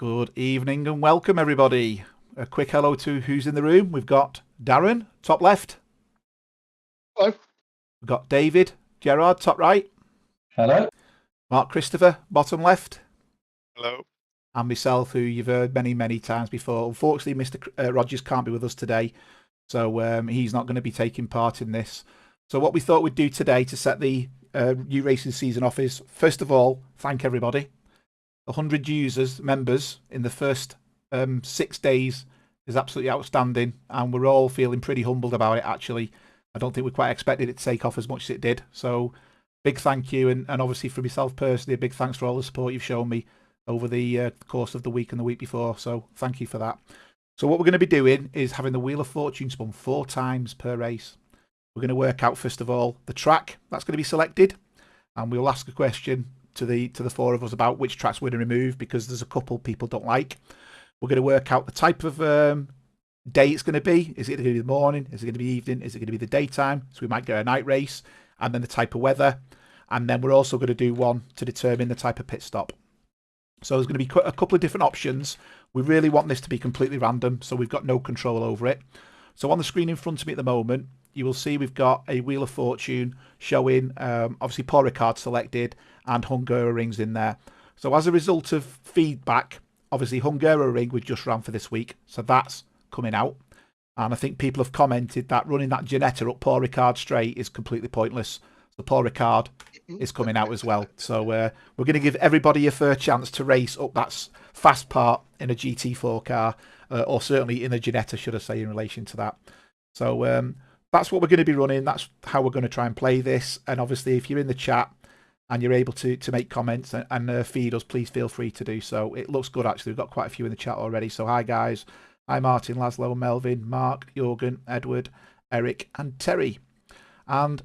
Good evening and welcome everybody. A quick hello to who's in the room. We've got Darren, top left. Hello. We've got David, Gerard, top right. Hello. Mark Christopher, bottom left. Hello. And myself, who you've heard many, many times before. Unfortunately, Mr. Rogers can't be with us today, so he's not going to be taking part in this. So what we thought we'd do today to set the new racing season off is, first of all, thank everybody. 100 users, members, in the first 6 days is absolutely outstanding, and we're all feeling pretty humbled about it, actually. I don't think we quite expected it to take off as much as it did. So big thank you, and obviously for myself personally, a big thanks for all the support you've shown me over the course of the week and the week before. So thank you for that. So what we're going to be doing is having the Wheel of Fortune spun 4 times per race. We're going to work out, first of all, the track that's going to be selected, and we'll ask a question to the 4 of us about which tracks we're going to remove, because there's a couple people don't like. We're going to work out the type of day it's going to be. Is it going to be the morning? Is it going to be evening? Is it going to be the daytime? So we might get a night race, and then the type of weather. And then we're also going to do one to determine the type of pit stop. So there's going to be a couple of different options. We really want this to be completely random, so we've got no control over it. So on the screen in front of me at the moment, you will see we've got a Wheel of Fortune showing, obviously, Paul Ricard selected and Hungaroring's in there. So as a result of feedback, obviously, Hungaroring we just ran for this week, so that's coming out. And I think people have commented that running that Ginetta up Paul Ricard straight is completely pointless. So Paul Ricard is coming out as well. So we're going to give everybody a fair chance to race up that fast part in a GT4 car, or certainly in a Ginetta, should I say, in relation to that. So that's what we're going to be running. That's how we're going to try and play this. And obviously, if you're in the chat and you're able to make comments and feed us, please feel free to do so. It looks good, actually. We've got quite a few in the chat already. So hi, guys. Hi, Martin, Laszlo, Melvin, Mark, Jorgen, Edward, Eric, and Terry. And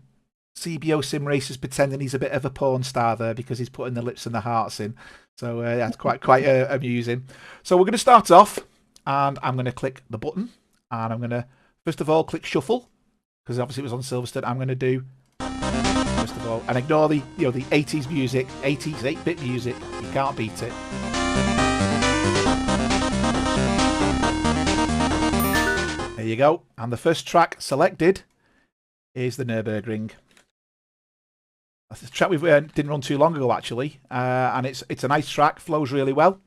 CBO Sim Racers pretending he's a bit of a porn star there because he's putting the lips and the hearts in. So that's quite amusing. So we're going to start off, and I'm going to click the button, and I'm going to, first of all, click shuffle, because obviously it was on Silverstone. I'm going to do, first of all, and ignore the the 80s music, 80s 8-bit music. You can't beat it. There you go. And the first track selected is the Nürburgring. That's a track we didn't run too long ago, actually, and it's a nice track, flows really well.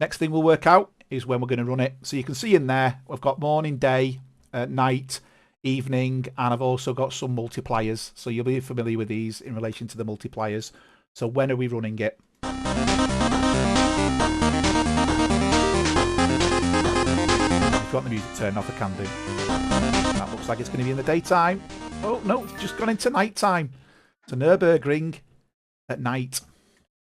Next thing we'll work out is when we're going to run it. So you can see in there, we've got morning, day, night, evening, and I've also got some multipliers. So you'll be familiar with these in relation to the multipliers. So when are we running it? If you want the music turned off, I can do. That looks like it's going to be in the daytime. Oh, no, it's just gone into nighttime. So Nürburgring at night.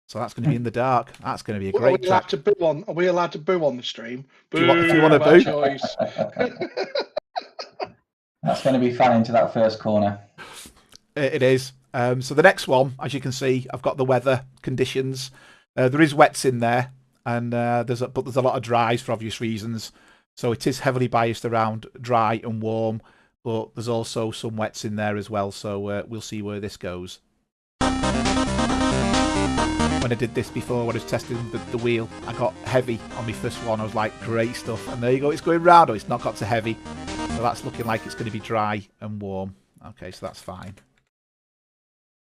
So that's going to be in the dark. That's going to be a great track. Are we allowed to boo on the stream? If you want to boo. Choice. That's going to be fun into that first corner. It is. So the next one, as you can see, I've got the weather conditions. There is wets in there, and there's a lot of dries for obvious reasons. So it is heavily biased around dry and warm, but there's also some wets in there as well. So we'll see where this goes. When I did this before, when I was testing the wheel, I got heavy on my first one. I was like, great stuff. And there you go, it's going round. Oh, it's not got to heavy. So that's looking like it's going to be dry and warm. Okay, so that's fine.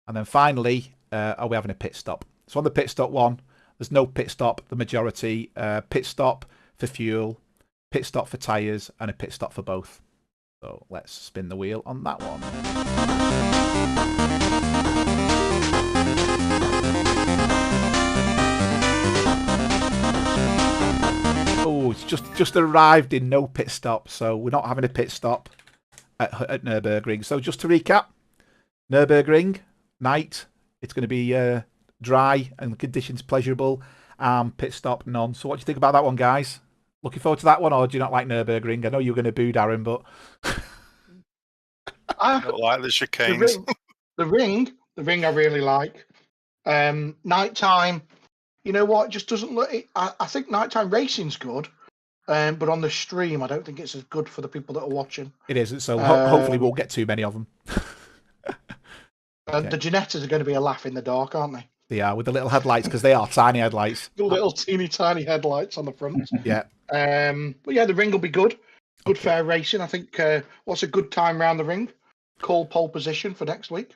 And then finally, are we having a pit stop? So on the pit stop one, there's no pit stop. The majority, pit stop for fuel, pit stop for tyres, and a pit stop for both. So let's spin the wheel on that one. Oh, it's just arrived in no pit stop, so we're not having a pit stop at Nürburgring. So just to recap, Nürburgring, night, it's going to be dry and the conditions pleasurable, pit stop none. So what do you think about that one, guys? Looking forward to that one, or do you not like Nürburgring? I know you're going to boo Darren, but I don't like the chicanes. The ring I really like. Nighttime, you know what? It just doesn't look. I think nighttime racing's good, but on the stream, I don't think it's as good for the people that are watching. It isn't. So hopefully, we'll get too many of them. The Ginettas are going to be a laugh in the dark, aren't they? They are, with the little headlights, because they are tiny headlights. The little teeny tiny headlights on the front. Yeah. But yeah, the ring will be good. Good Okay. fair racing. I think. What's a good time round the ring? Call pole position for next week.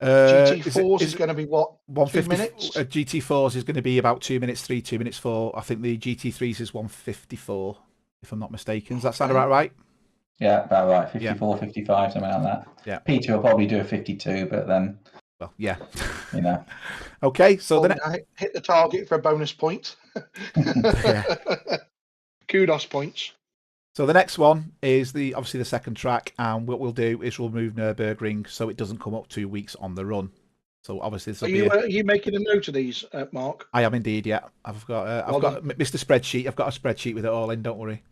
GT4s is going to be what? 150 minutes? GT4s is going to be about 2 minutes 3, 2 minutes 4. I think the GT3s is 154, if I'm not mistaken. Does that sound about right? Yeah, about right. 54, 55, something like that. Yeah. Peter will probably do a 52, but then, Well, yeah. you know. Okay, so then I hit the target for a bonus point. Kudos points. So the next one is obviously the second track, and what we'll do is we'll move Nürburgring so it doesn't come up 2 weeks on the run. So obviously this will be. Are you making a note of these, Mark? I am indeed. Yeah, I've got Mr. Spreadsheet. I've got a spreadsheet with it all in. Don't worry.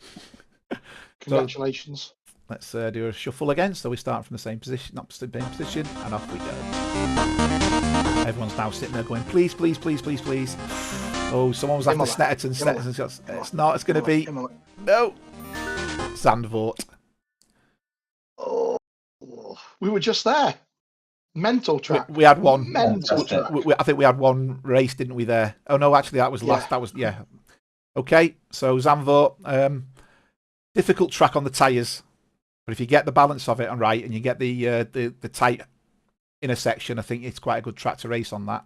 Congratulations. Let's do a shuffle again. So we start from the same position, not the same position, and off we go. Everyone's now sitting there going, please, please, please, please, please. Oh, someone was after Snetterton. It's not. It's going to be no. Zandvoort. Oh, we were just there. Mental track. We had one. Mental track. I think we had one race, didn't we? There. Oh no, actually that was last. That was Okay, so Zandvoort, difficult track on the tyres, but if you get the balance of it and right, and you get the tight intersection, I think it's quite a good track to race on that.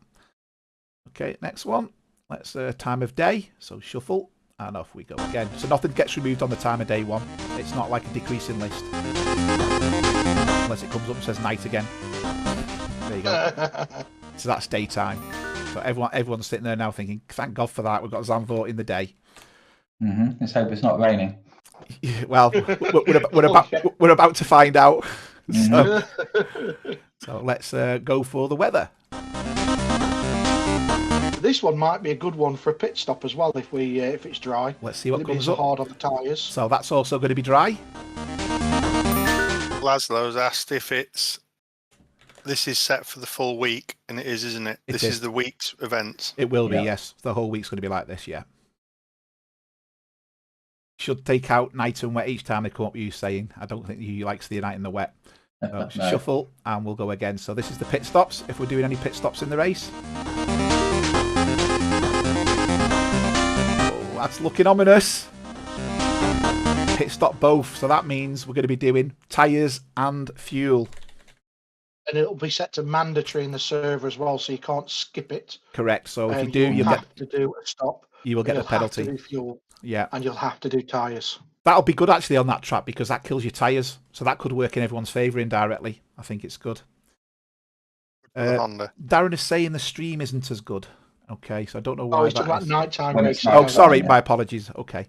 Okay, next one. Let's time of day. So shuffle. And off we go again. So nothing gets removed on the time of day one. It's not like a decreasing list. Unless it comes up and says night again. There you go. So that's daytime. So everyone's sitting there now thinking, thank God for that. We've got Zandvoort in the day. Let's hope it's not raining. Well, we're about to find out. So let's go for the weather. This one might be a good one for a pit stop as well if it's dry. Let's see what comes so up. Hard on the tyres. So that's also going to be dry. Laszlo's asked if this is set for the full week, and it is, isn't it? This is the week's events. It will be, yes. The whole week's going to be like this, yeah. Should take out night and wet each time they come up, you saying. I don't think you likes the night and the wet. So No. Shuffle, and we'll go again. So this is the pit stops, if we're doing any pit stops in the race. That's looking ominous. Pit stop both, so that means we're going to be doing tyres and fuel. And it'll be set to mandatory in the server as well, so you can't skip it. Correct. So if you do, you'll have to do a stop. You will get the penalty. Have to do fuel. Yeah. And you'll have to do tyres. That'll be good actually on that track because that kills your tyres. So that could work in everyone's favour indirectly. I think it's good. Darren is saying the stream isn't as good. Okay, so I don't know why. Oh, it's about nighttime racing. Oh, sorry, my apologies. Okay,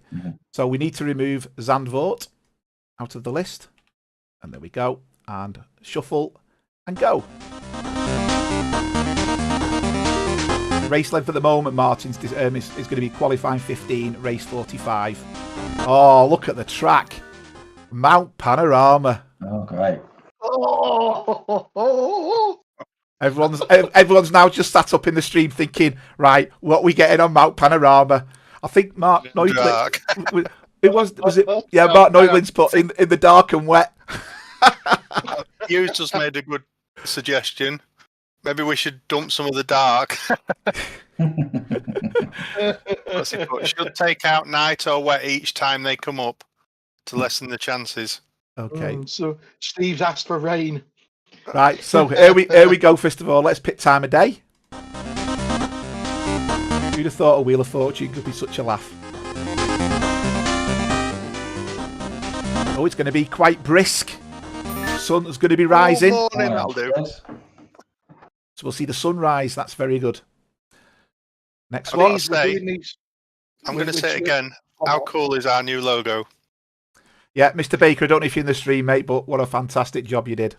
so we need to remove Zandvoort out of the list, and there we go. And shuffle and go. Race length at the moment, Martin's is going to be qualifying 15, race 45. Oh, look at the track, Mount Panorama. Oh, great. Oh. Everyone's now just sat up in the stream thinking, right, what are we getting on Mount Panorama? I think Mark Neuglin. Was it? Yeah, Mark Neuglin's put in the dark and wet. You just made a good suggestion. Maybe we should dump some of the dark. Should take out night or wet each time they come up to lessen the chances. Okay. So Steve's asked for rain. Right, so here we go. First of all, let's pick time of day. Who'd have thought a Wheel of Fortune could be such a laugh? Oh, it's going to be quite brisk. Sun's going to be rising. Morning, I'll do. So we'll see the sunrise. That's very good. Next I'm one. going to say it again. How cool is our new logo? Yeah, Mr. Baker, I don't know if you're in the stream, mate, but what a fantastic job you did.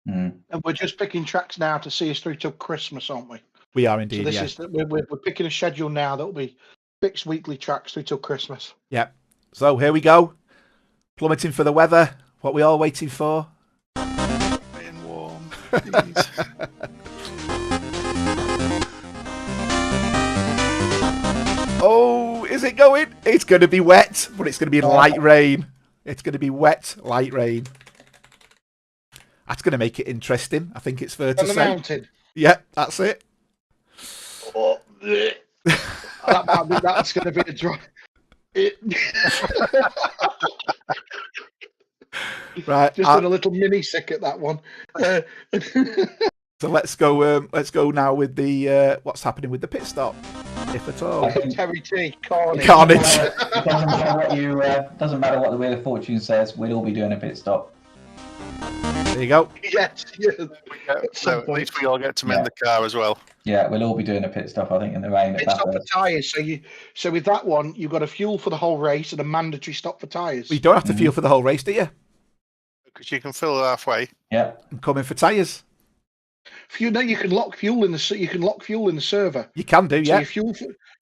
And we're just picking tracks now to see us through till Christmas, aren't we? We are indeed. So this is we're picking a schedule now that will be fixed weekly tracks through till Christmas. Yeah. So here we go. Plummeting for the weather. What we all waiting for? Being warm, please. Oh, is it going? It's going to be wet, but it's going to be light rain. It's going to be wet, light rain. That's going to make it interesting. I think it's fair to say. On the mountain. Yeah, that's it. That's going to be a dry. Right. Just done a little mini sick at that one. So let's go. Let's go now with the what's happening with the pit stop, if at all. Terry T. Carnage. Carnage. Doesn't matter what the Wheel of Fortune says. We'll all be doing a pit stop. There you go. Yes. So at least we all get to mend the car as well. Yeah, we'll all be doing a pit stop. I think in the rain. Pit stop for tyres. So with that one, you've got a fuel for the whole race and a mandatory stop for tyres. You don't have to fuel for the whole race, do you? Because you can fill halfway. Yeah. I'm coming for tyres. You can lock fuel in the server. You can do, yeah.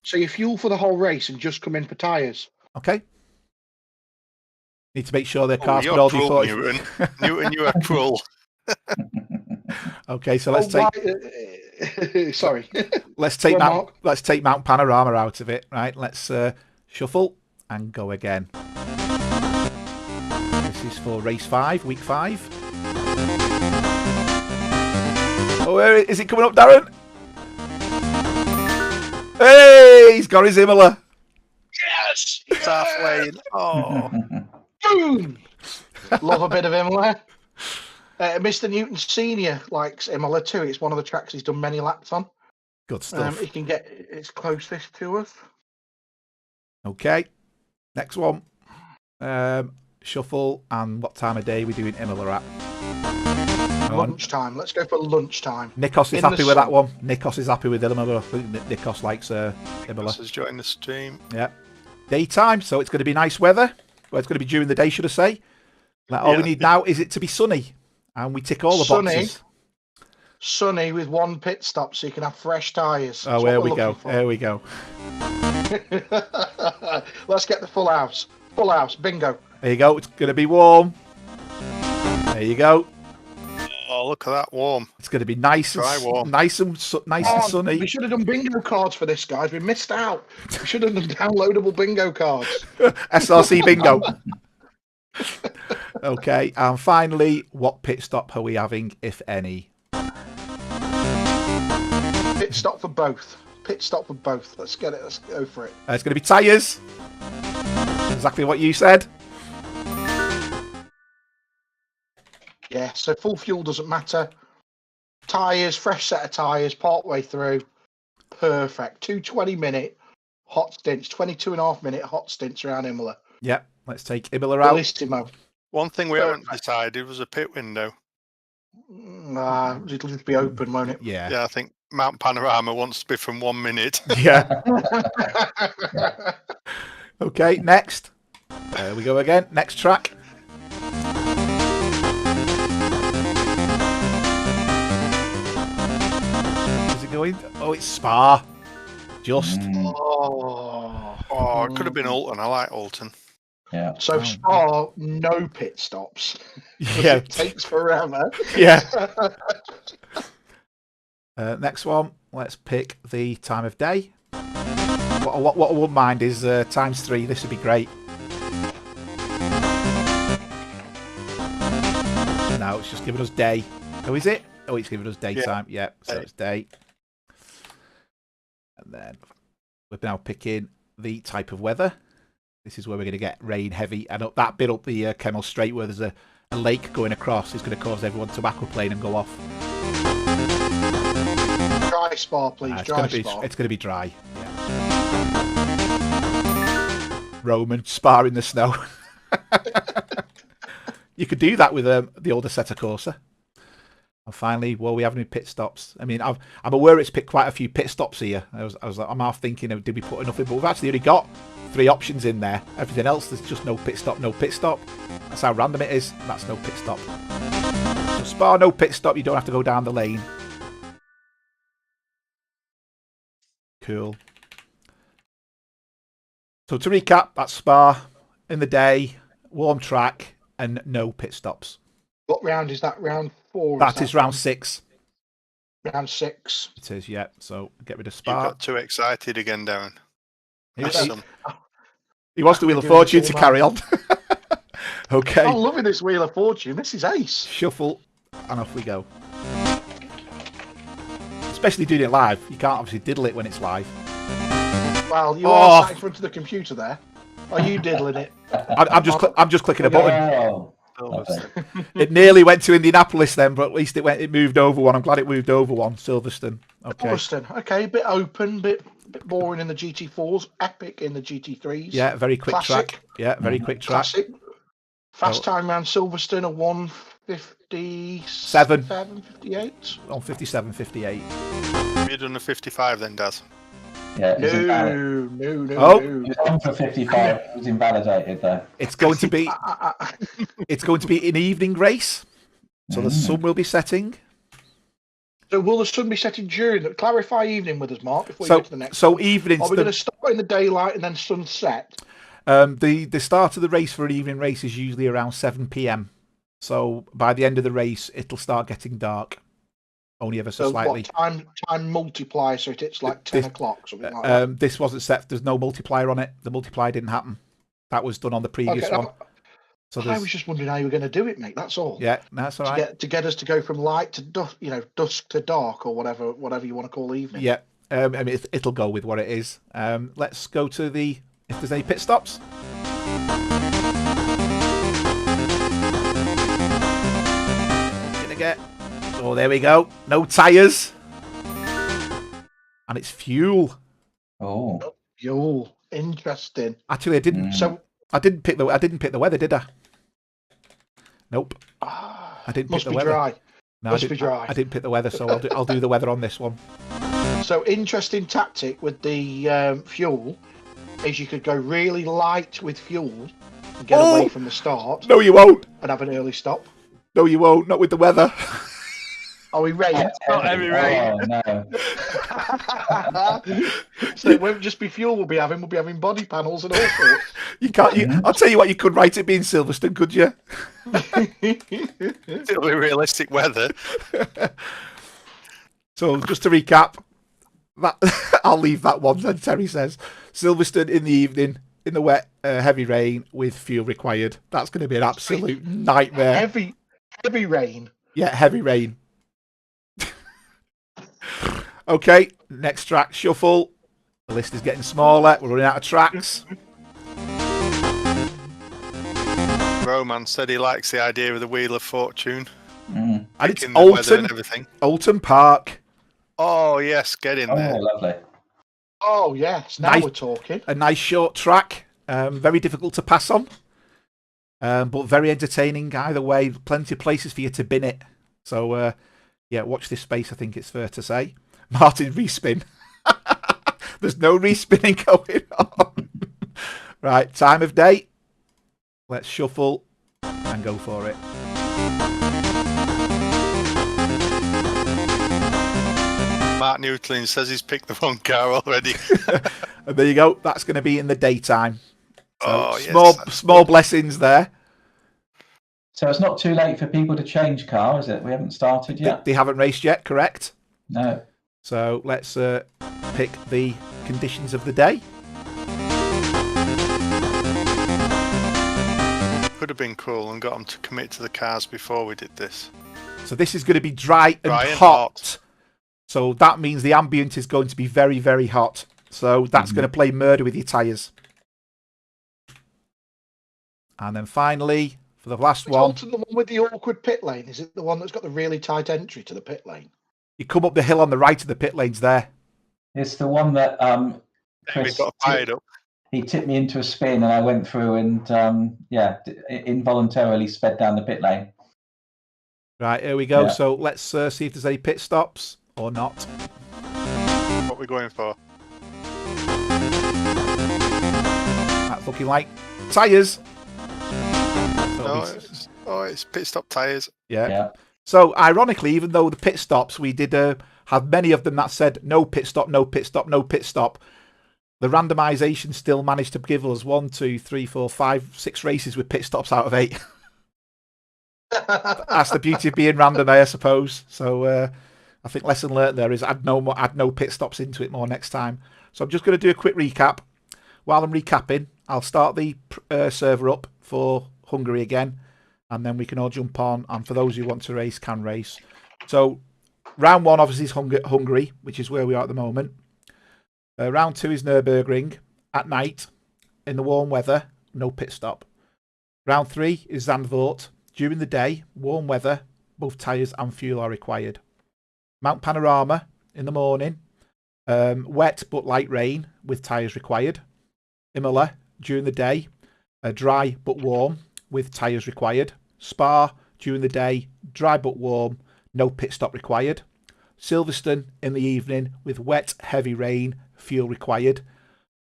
So you fuel for the whole race and just come in for tyres. Okay. Need to make sure their cars got you're all cruel, D40. Newton, you are cruel. Okay, so let's take. Sorry. Let's take Go on, Mount. Mark. Let's take Mount Panorama out of it. Right. Let's shuffle and go again. This is for race 5, week 5. Oh, where is it coming up, Darren? Hey, he's got his Imola. Yes. It's halfway. Oh, Boom. Love a bit of Imola. Mr. Newton Senior likes Imola too. It's one of the tracks he's done many laps on. Good stuff. He can get its closest to us. Okay. Next one. Shuffle and what time of day are we doing Imola at? Lunchtime. Let's go for lunchtime. Nikos is happy with that one. Nikos is happy with Imola. I think Nikos likes Imola. this has joined the stream. Yeah. Daytime, so it's going to be nice weather. Well, it's going to be during the day, should I say. All we need now is it to be sunny. And we tick all the boxes. Sunny with one pit stop so you can have fresh tyres. Oh, there we go. There we go. Let's get the full house. Full house. Bingo. There you go. It's going to be warm. There you go. Oh, look at that warm. It's going to be nice Dry and warm. nice and sunny. We should have done bingo cards for this, guys. We missed out. We should have done downloadable bingo cards. SRC bingo. Okay, and finally, what pit stop are we having, if any? Pit stop for both. Pit stop for both. Let's get it. Let's go for it. It's going to be tyres. Exactly what you said. Yeah, so full fuel doesn't matter. Tyres, fresh set of tyres, part way through. Perfect. 2 20-minute hot stints, 22.5-minute hot stints around Imola. Yep, let's take Imola out. Bellissimo. One thing we haven't decided was a pit window. It'll just be open, won't it? Yeah. Yeah, I think Mount Panorama wants to be from 1 minute. Yeah. Okay, next. There we go again. Next track. Is it going? Oh, it's Spa. Just. Oh, It could have been Alton. I like Alton. Yeah. So Spa, no pit stops. Yeah. It takes forever. Yeah. Next one. Let's pick the time of day. What I wouldn't mind is ×3. This would be great. No, it's just giving us day. Oh, is it? Oh, it's giving us daytime. Yeah, so it's day. And then we're now picking the type of weather. This is where we're going to get rain heavy. And up that bit up the Kemmel Straight where there's a lake going across is going to cause everyone to aquaplane and go off. Dry Spa, please. Dry Spa. It's going to be dry. Yeah. Roman Spa in the snow. You could do that with the older Assetto Corsa. And finally, what are we having with pit stops? I mean, I'm aware it's picked quite a few pit stops here. I'm half thinking, did we put enough in? But we've actually only got 3 options in there. Everything else, there's just no pit stop, no pit stop. That's how random it is. That's no pit stop. So Spa, no pit stop. You don't have to go down the lane. Cool. So to recap, that's Spa in the day, warm track, and no pit stops. What round is that? Round 4? That is round 6. Round 6. It is, yeah. So get rid of You Spa. got too excited again, Darren. He We're wants the Wheel of doing Fortune this to all carry on. Okay. I'm loving this Wheel of Fortune. This is ace. Shuffle, and off we go. especially doing it live. You can't obviously diddle it when it's live. Well, you Oh. are sat in front of the computer there. Are you diddling it? I'm just clicking a button. Oh, Silverstone. It nearly went to Indianapolis then, but at least it moved over one. I'm glad it moved over one. Silverstone. Okay. Silverstone. Okay, a bit open, bit boring in the GT4s, epic in the GT3s. Yeah, very quick Classic. track. Yeah, very quick track. Classic. Fast Oh. time around Silverstone at 1:57, Seven. 58. On 57.58. Have you done a 55 then, Daz? yeah. It was invalid. No. Oh. He was on for 55. It was invalidated though. It's going to be an evening race, so the sun will be setting. So will the sun be setting during? Clarify evening with us, Mark, before you So get to the next. so one. evenings. Are we going to start in the daylight and then sunset? The start of the race for an evening race is usually around 7 p.m. So by the end of the race, it'll start getting dark, only ever so So slightly. what time multiply so it's like 10 o'clock, something like that? This wasn't set. There's no multiplier on it. The multiplier didn't happen. That was done on the previous Okay, one. So I there's, was just wondering how you were going to do it, mate. That's all. yeah, that's all right. To get us to go from light to dusk, dusk to dark, or whatever you want to call evening. Yeah, I mean it'll go with what it is. Let's go to if there's any pit stops. Gonna get. Oh, there we go. No tyres, and it's fuel. Oh, Fuel. Interesting. Actually, I didn't. Mm. So I didn't pick the weather, did I? Nope. I I didn't must pick be the weather. dry. No, Must I be didn't, dry. I didn't pick the weather, so I'll do the weather on this one. So interesting tactic with the fuel is you could go really light with fuel and get Oh! away from the start No, you won't. and have an early stop. No, you won't. Not with the weather. Are we ready? Not heavy rain. Oh no. So it won't just be fuel we'll be having body panels and all sorts. You can't. I'll tell you what. You could write it being Silverstone, could you? It'll be realistic weather. So just to recap, that I'll leave that one. Then Terry says Silverstone in the evening in the wet, heavy rain with fuel required. That's going to be an absolute nightmare. Heavy rain. Yeah, heavy rain. Okay, next track, shuffle. The list is getting smaller. We're running out of tracks. Roman said he likes the idea of the Wheel of Fortune. Mm. And it's Picking the weather Alton, and everything. Alton Park. Oh yes, get in Oh, there. lovely. Oh yes, now Nice. we're talking. A nice short track. Very difficult to pass on. But very entertaining either way. Plenty of places for you to bin it. So, yeah, watch this space, I think it's fair to say. Martin, respin. There's no respinning going on. Right, time of day. Let's shuffle and go for it. Mark Newtlin says he's picked the wrong car already. And there you go. That's going to be in the daytime. So Oh, yes, small, that's small blessings there. So it's not too late for people to change car, is it? We haven't started yet. They haven't raced yet, correct? No. So let's pick the conditions of the day. Could have been cool and got them to commit to the cars before we did this. So this is going to be dry and Dry and hot. hot. So that means the ambient is going to be very, very hot. So that's going to play murder with your tyres. And then finally, for the last Is one, Alton the one with the awkward pit lane? Is it the one that's got the really tight entry to the pit lane? you come up the hill on the right of the pit lanes there. It's the one that We Chris got fired up. he tipped me into a spin and I went through and involuntarily sped down the pit lane. Right, here we go. Yeah. So let's see if there's any pit stops or not. What we're going for? That's looking like tyres. No, it's pit stop tyres. Yeah. Yeah. So ironically, even though the pit stops, we did have many of them that said no pit stop, no pit stop, no pit stop. The randomisation still managed to give us 1, 2, 3, 4, 5, 6 races with pit stops out of 8. That's the beauty of being random, I suppose. So I think lesson learnt there is add no pit stops into it more next time. So I'm just going to do a quick recap. While I'm recapping, I'll start the server up for Hungary again, and then we can all jump on. And for those who want to race, can race. So Round 1 obviously is Hungary, which is where we are at the moment. Round 2 is Nürburgring at night in the warm weather, no pit stop. Round 3 is Zandvoort during the day, warm weather, both tyres and fuel are required. Mount Panorama in the morning, wet but light rain with tyres required. Imola during the day, dry but warm with tyres required. Spa during the day, dry but warm, no pit stop required. Silverstone in the evening with wet, heavy rain, fuel required.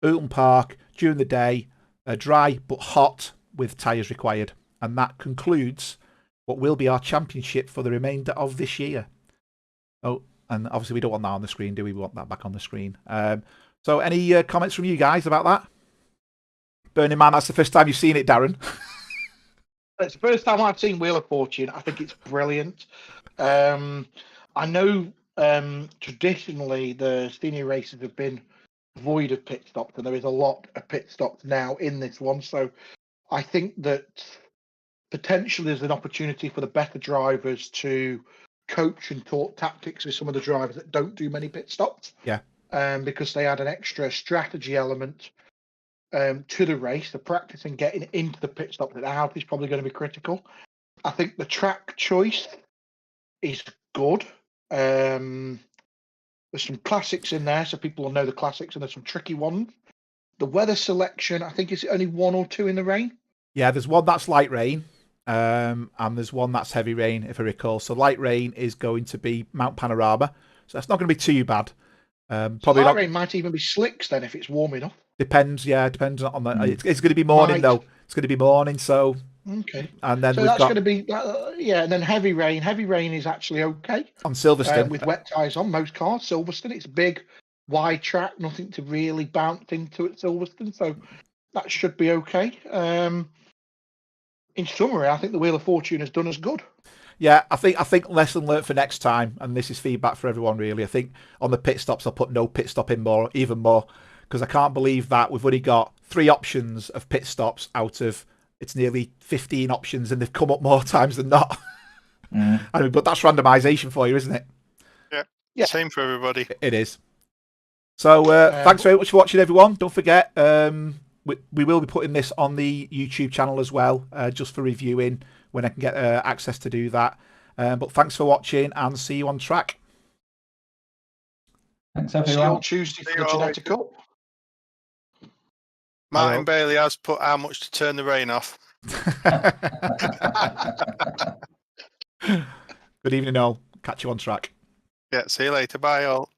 Oulton Park during the day, dry but hot with tyres required. And that concludes what will be our championship for the remainder of this year. Oh, and obviously we don't want that on the screen, do we? We want that back on the screen. So any comments from you guys about that? Bearing in mind that's the first time you've seen it, Darren. It's the first time I've seen Wheel of Fortune. I think it's brilliant. I know traditionally the senior races have been void of pit stops, and there is a lot of pit stops now in this one. So I think that potentially there's an opportunity for the better drivers to coach and talk tactics with some of the drivers that don't do many pit stops. Yeah. Because they add an extra strategy element to the race. The practice and getting into the pit stop out is probably going to be critical. I think the track choice is good. There's some classics in there, so people will know the classics, and there's some tricky ones. The weather selection, I think, is only 1 or 2 in the rain. Yeah, there's one that's light rain, and there's one that's heavy rain, if I recall. So light rain is going to be Mount Panorama, so that's not going to be too bad. Probably light not. rain might even be slicks then if it's warm enough. Depends, yeah, depends on the. It's going to be morning though. It's going to be morning, so. Okay. And then so that's going to be and then heavy rain. Heavy rain is actually okay on Silverstone with wet tyres on most cars. Silverstone, it's a big, wide track, nothing to really bounce into at Silverstone, so that should be okay. In summary, I think the Wheel of Fortune has done us good. Yeah, I think lesson learnt for next time, and this is feedback for everyone really. I think on the pit stops I'll put no pit stop in even more, because I can't believe that we've only got 3 options of pit stops out of it's nearly 15 options, and they've come up more times than not. I mean, but that's randomisation for you, isn't it? Yeah. Same for everybody. It is. So thanks very much for watching, everyone. Don't forget, we will be putting this on the YouTube channel as well, just for reviewing when I can get access to do that. But thanks for watching, and see you on track. Thanks, See you everyone. on Tuesday for the Genetic Cup. Martin Bailey has put how much to turn the rain off. Good evening, all. Catch you on track. Yeah, see you later. Bye, all.